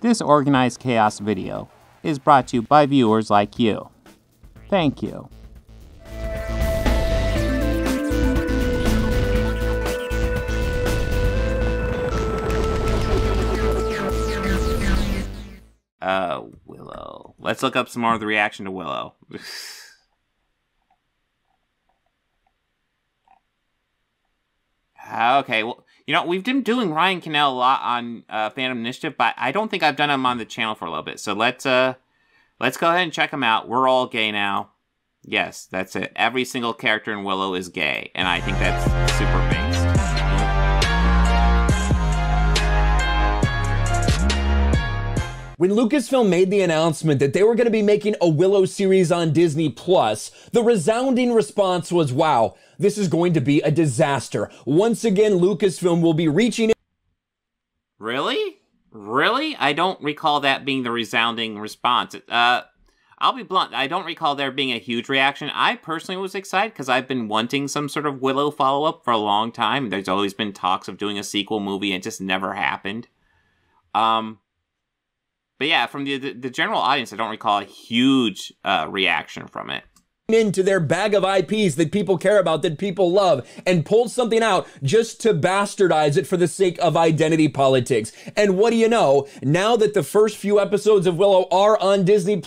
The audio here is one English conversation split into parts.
This Organized Chaos video is brought to you by viewers like you. Thank you. Willow. Let's look up some more of the reaction to Willow. Okay, well, you know, we've been doing Ryan Kinel a lot on Fandom Initiative, but I don't think I've done him on the channel for a little bit. So let's go ahead and check him out. We're all gay now. Yes, that's it. Every single character in Willow is gay, and I think that's super based. When Lucasfilm made the announcement that they were going to be making a Willow series on Disney+, the resounding response was, wow, this is going to be a disaster. Once again, Lucasfilm will be reaching in. Really? Really? I don't recall that being the resounding response. I'll be blunt, I don't recall there being a huge reaction. I personally was excited because I've been wanting some sort of Willow follow-up for a long time. There's always been talks of doing a sequel movie, and it just never happened. But yeah, from the general audience, I don't recall a huge reaction from it. Into their bag of IPs that people care about, that people love, and pull something out just to bastardize it for the sake of identity politics. And what do you know? Now that the first few episodes of Willow are on Disney+,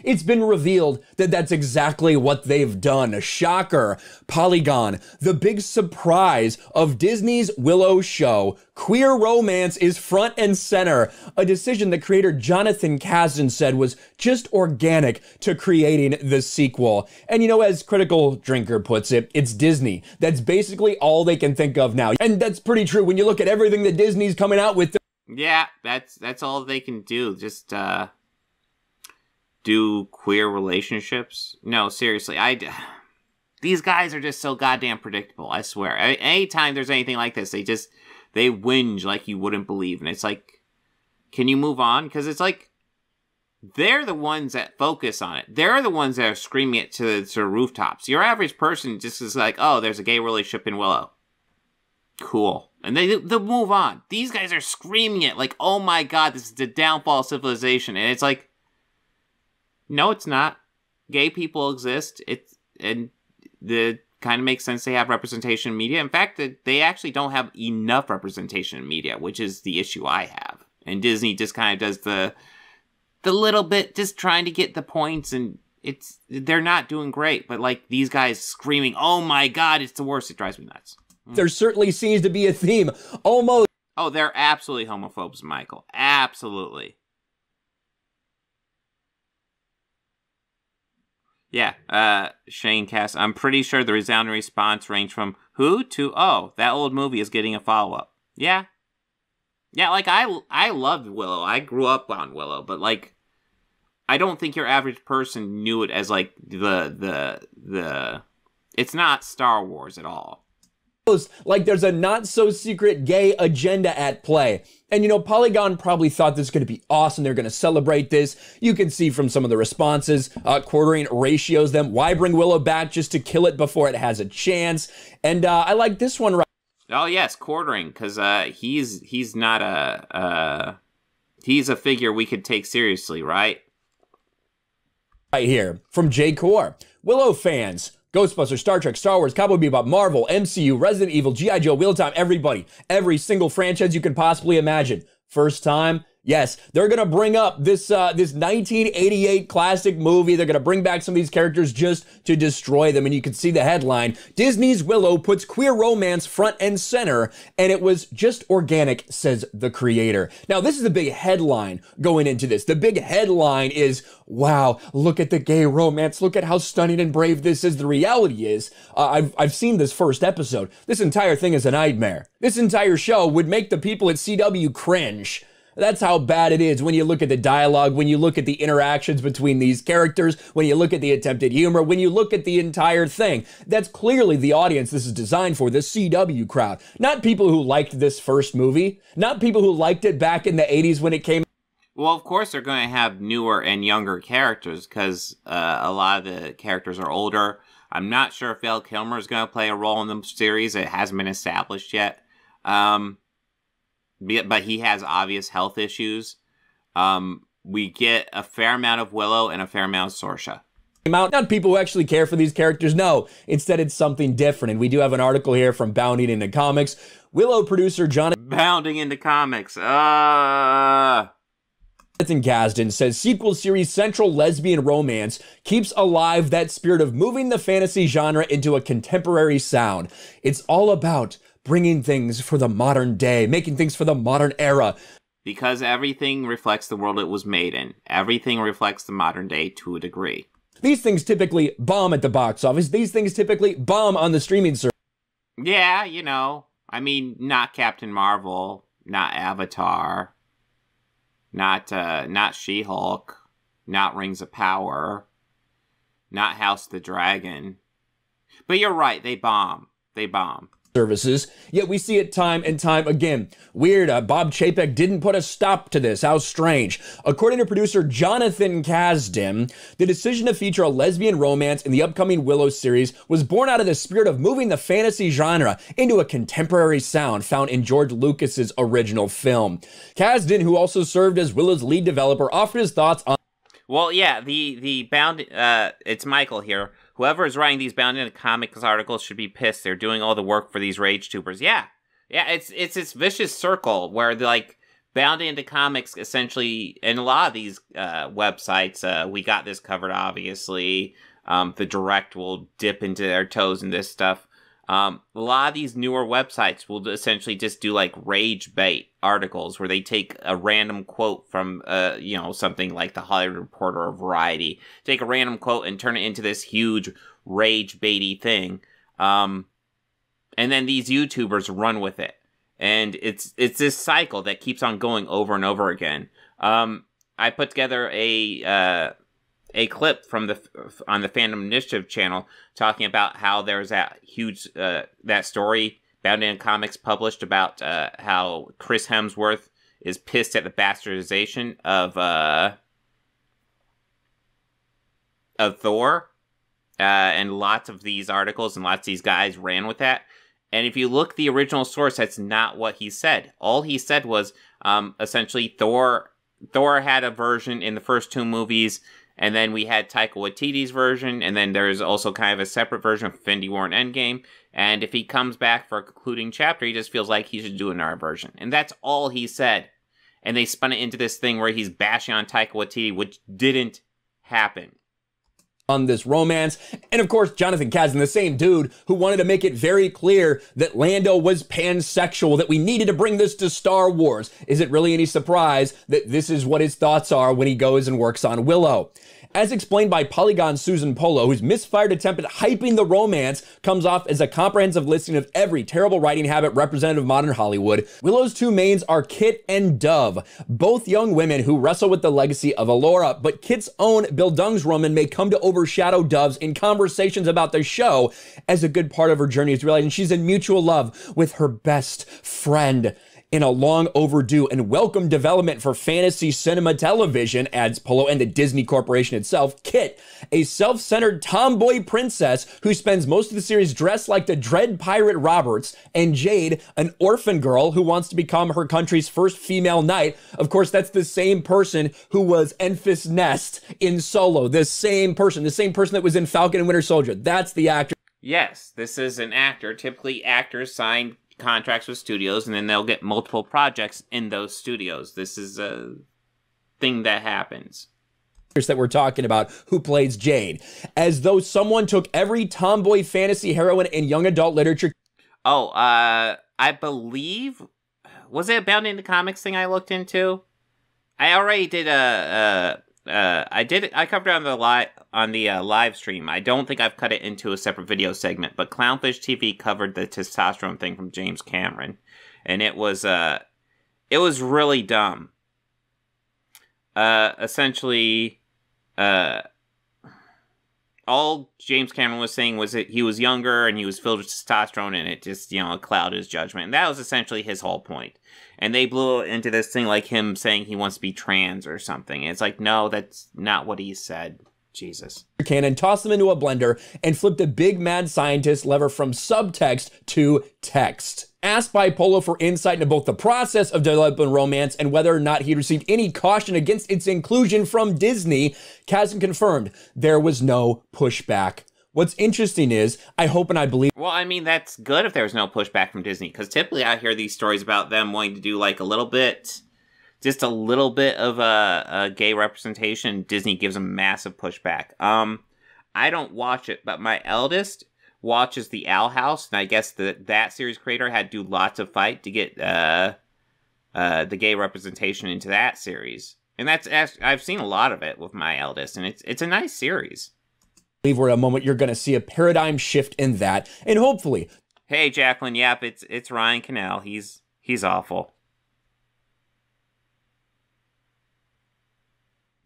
it's been revealed that that's exactly what they've done. Shocker. Polygon, the big surprise of Disney's Willow show, queer romance is front and center. A decision that creator Jonathan Kasdan said was just organic to creating the sequel. And you know, as Critical Drinker puts it, it's Disney. That's basically all they can think of now. And that's pretty true when you look at everything that Disney's coming out with. Yeah, that's all they can do. Just do queer relationships. No, seriously, these guys are just so goddamn predictable, I swear. Anytime there's anything like this, they whinge like you wouldn't believe. And it's like, can you move on? Because it's like, they're the ones that focus on it. They're the ones that are screaming it to the rooftops. Your average person just is like, oh, there's a gay relationship in Willow. Cool. And they'll move on. These guys are screaming it like, oh my god, this is the downfall of civilization. And it's like, no, it's not. Gay people exist. And the kind of makes sense they have representation in media. In fact, they actually don't have enough representation in media, which is the issue I have. And Disney just kind of does the little bit, just trying to get the points, and they're not doing great. But like these guys screaming, oh my god, it's the worst. It drives me nuts. There certainly seems to be a theme, almost. Oh, they're absolutely homophobes, Michael. Absolutely. Yeah, Shane Cass, I'm pretty sure the resounding response ranged from who to, oh, that old movie is getting a follow-up. Yeah. Yeah, like, I loved Willow. I grew up on Willow, but, like, I don't think your average person knew it as, like, it's not Star Wars at all. Like there's a not-so-secret gay agenda at play. And, you know, Polygon probably thought this was going to be awesome. They're going to celebrate this. You can see from some of the responses, quartering ratios them. Why bring Willow back just to kill it before it has a chance? And I like this one right. Oh, yes, quartering, because he's not he's a figure we could take seriously, right? Right here, from J. Core. Willow fans, Ghostbusters, Star Trek, Star Wars, Cowboy Bebop, Marvel, MCU, Resident Evil, G.I. Joe, Wheel of Time, everybody. Every single franchise you can possibly imagine. First time? Yes, they're going to bring up this 1988 classic movie. They're going to bring back some of these characters just to destroy them. And you can see the headline, Disney's Willow puts queer romance front and center, and it was just organic, says the creator. Now, this is the big headline going into this. The big headline is, wow, look at the gay romance. Look at how stunning and brave this is. The reality is, I've seen this first episode. This entire thing is a nightmare. This entire show would make the people at CW cringe. That's how bad it is when you look at the dialogue, when you look at the interactions between these characters, when you look at the attempted humor, when you look at the entire thing. That's clearly the audience this is designed for, the CW crowd. Not people who liked this first movie, not people who liked it back in the 80s when it came. Well, of course they're going to have newer and younger characters because a lot of the characters are older. I'm not sure if Val Kilmer is going to play a role in the series. It hasn't been established yet. But he has obvious health issues. We get a fair amount of Willow and a fair amount of Sorsha. Not people who actually care for these characters, no. Instead, it's something different. And we do have an article here from Bounding Into Comics. Willow producer Jonathan Bounding Into Comics. Jonathan Kasdan says sequel series Central Lesbian Romance keeps alive that spirit of moving the fantasy genre into a contemporary sound. It's all about bringing things for the modern day, making things for the modern era. Because everything reflects the world it was made in. Everything reflects the modern day to a degree. These things typically bomb at the box office. These things typically bomb on the streaming service. Yeah, you know. I mean, not Captain Marvel, not Avatar, not She-Hulk, not Rings of Power, not House of the Dragon. But you're right, they bomb. They bomb. Services, yet we see it time and time again. Weird, Bob Chapek didn't put a stop to this. How strange. According to producer Jonathan Kasdan, the decision to feature a lesbian romance in the upcoming Willow series was born out of the spirit of moving the fantasy genre into a contemporary sound found in George Lucas's original film. Kasdan, who also served as Willow's lead developer, offered his thoughts on... Well, yeah, the bound, it's Michael here. Whoever is writing these Bound Into Comics articles should be pissed. They're doing all the work for these rage tubers. Yeah, it's this vicious circle where like Bound Into Comics essentially, and a lot of these websites, we got this covered obviously. The Direct will dip into their toes in this stuff. A lot of these newer websites will essentially just do like rage bait articles where they take a random quote from, something like the Hollywood Reporter or Variety, take a random quote and turn it into this huge rage baity thing. And then these YouTubers run with it. And it's this cycle that keeps on going over and over again. I put together a clip from on the Fandom Initiative channel talking about how there's that huge that story Bound Into Comics published about how Chris Hemsworth is pissed at the bastardization of Thor, and lots of these articles and lots of these guys ran with that. And if you look the original source, that's not what he said. All he said was essentially Thor had a version in the first two movies. And then we had Taika Waititi's version, and then there's also kind of a separate version of Infinity War and Endgame. And if he comes back for a concluding chapter, he just feels like he should do another version. And that's all he said. And they spun it into this thing where he's bashing on Taika Waititi, which didn't happen. On this romance, and of course Jonathan Kasdan, the same dude who wanted to make it very clear that Lando was pansexual, that we needed to bring this to Star Wars. Is it really any surprise that this is what his thoughts are when he goes and works on Willow? As explained by Polygon's Susan Polo, whose misfired attempt at hyping the romance comes off as a comprehensive listing of every terrible writing habit representative of modern Hollywood, Willow's two mains are Kit and Dove, both young women who wrestle with the legacy of Allura, but Kit's own Bildungsroman may come to overshadow Dove's in conversations about the show, as a good part of her journey is realizing she's in mutual love with her best friend. In a long overdue and welcome development for fantasy cinema television, adds Polo and the Disney Corporation itself, Kit, a self-centered tomboy princess who spends most of the series dressed like the Dread Pirate Roberts, and Jade, an orphan girl who wants to become her country's first female knight. Of course, that's the same person who was Enfys Nest in Solo, the same person that was in Falcon and Winter Soldier. That's the actor. Yes, this is an actor. Typically, actors sign contracts with studios, and then they'll get multiple projects in those studios. This is a thing that happens. That we're talking about, who plays Jade, as though someone took every tomboy fantasy heroine in young adult literature. Oh, I believe, was it a Bound Into Comics thing I looked into? I already did I covered it on the live stream. I don't think I've cut it into a separate video segment, but Clownfish TV covered the testosterone thing from James Cameron, and it was really dumb. Essentially, all James Cameron was saying was that he was younger and he was filled with testosterone, and it just, clouded his judgment. And that was essentially his whole point. And they blew it into this thing like him saying he wants to be trans or something. And it's like, no, that's not what he said. Jesus. Cannon tossed them into a blender and flipped a big mad scientist lever from subtext to text. Asked by Polo for insight into both the process of developing romance and whether or not he'd received any caution against its inclusion from Disney, Kasdan confirmed there was no pushback. What's interesting is, I hope and I believe... Well, I mean, that's good if there's no pushback from Disney, because typically I hear these stories about them wanting to do, like, just a little bit of a gay representation. Disney gives them massive pushback. I don't watch it, but my eldest watches The Owl House, and I guess that series creator had to do lots of fight to get the gay representation into that series. And I've seen a lot of it with my eldest, and it's a nice series. We're at a moment you're going to see a paradigm shift in that, and hopefully... Hey, Jacqueline, yep, it's Ryan Kinel. He's awful.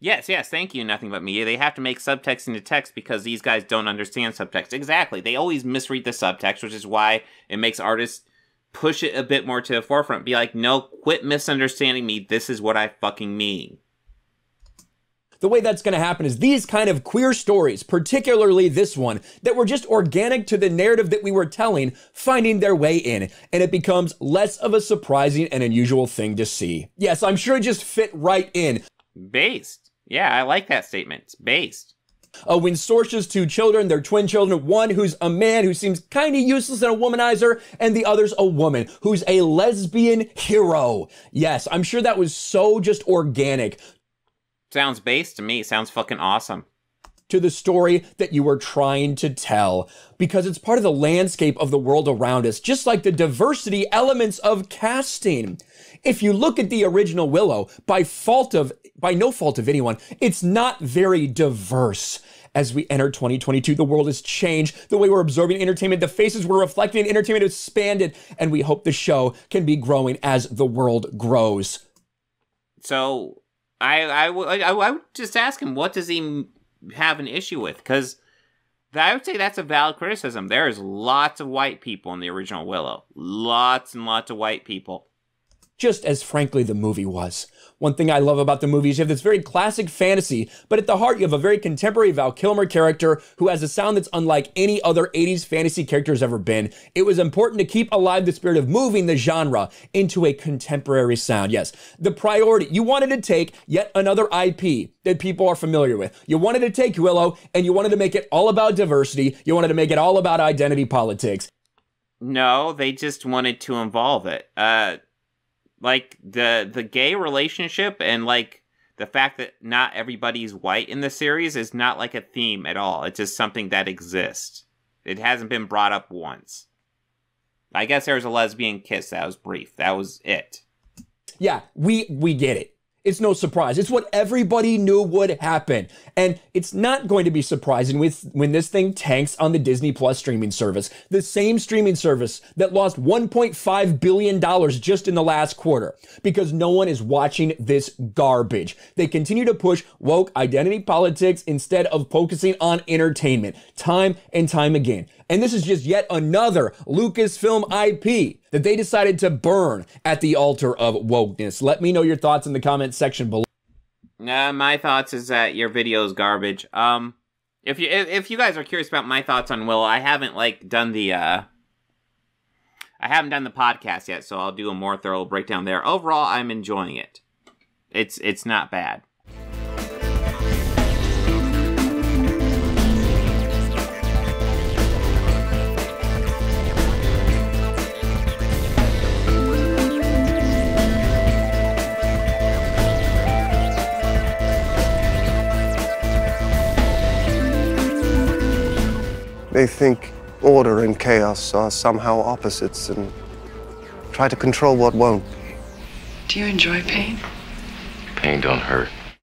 Yes, thank you, Nothing But Media. They have to make subtext into text because these guys don't understand subtext. Exactly. They always misread the subtext, which is why it makes artists push it a bit more to the forefront. Be like, no, quit misunderstanding me. This is what I fucking mean. The way that's going to happen is these kind of queer stories, particularly this one, that were just organic to the narrative that we were telling, finding their way in, and it becomes less of a surprising and unusual thing to see. Yes, I'm sure it just fit right in. Based. Yeah, I like that statement. It's based. When Sorcia's two children, they're twin children, one who's a man who seems kind of useless and a womanizer, and the other's a woman who's a lesbian hero. Yes, I'm sure that was so just organic. Sounds based to me. Sounds fucking awesome. To the story that you were trying to tell, because it's part of the landscape of the world around us, just like the diversity elements of casting. If you look at the original Willow, by no fault of anyone, it's not very diverse. As we enter 2022, the world has changed. The way we're absorbing entertainment, the faces we're reflecting in entertainment has expanded, and we hope the show can be growing as the world grows. So, I would just ask him, what does he have an issue with? Because I would say that's a valid criticism. There's lots of white people in the original Willow. Lots and lots of white people. Just as frankly the movie was. One thing I love about the movie is you have this very classic fantasy, but at the heart you have a very contemporary Val Kilmer character who has a sound that's unlike any other 80s fantasy character has ever been. It was important to keep alive the spirit of moving the genre into a contemporary sound. Yes, the priority, you wanted to take yet another IP that people are familiar with. You wanted to take Willow and you wanted to make it all about diversity. You wanted to make it all about identity politics. No, they just wanted to involve it. Like, the gay relationship and, like, the fact that not everybody's white in the series is not, like, a theme at all. It's just something that exists. It hasn't been brought up once. I guess there was a lesbian kiss. That was brief. That was it. Yeah, we get it. It's no surprise. It's what everybody knew would happen. And it's not going to be surprising when this thing tanks on the Disney Plus streaming service. The same streaming service that lost $1.5 billion just in the last quarter because no one is watching this garbage. They continue to push woke identity politics instead of focusing on entertainment time and time again. And this is just yet another Lucasfilm IP that they decided to burn at the altar of wokeness. Let me know your thoughts in the comments section below. My thoughts is that your video is garbage. If you guys are curious about my thoughts on Willow, I haven't done the podcast yet, so I'll do a more thorough breakdown there. Overall, I'm enjoying it. It's not bad. They think order and chaos are somehow opposites and try to control what won't. Do you enjoy pain? Pain don't hurt.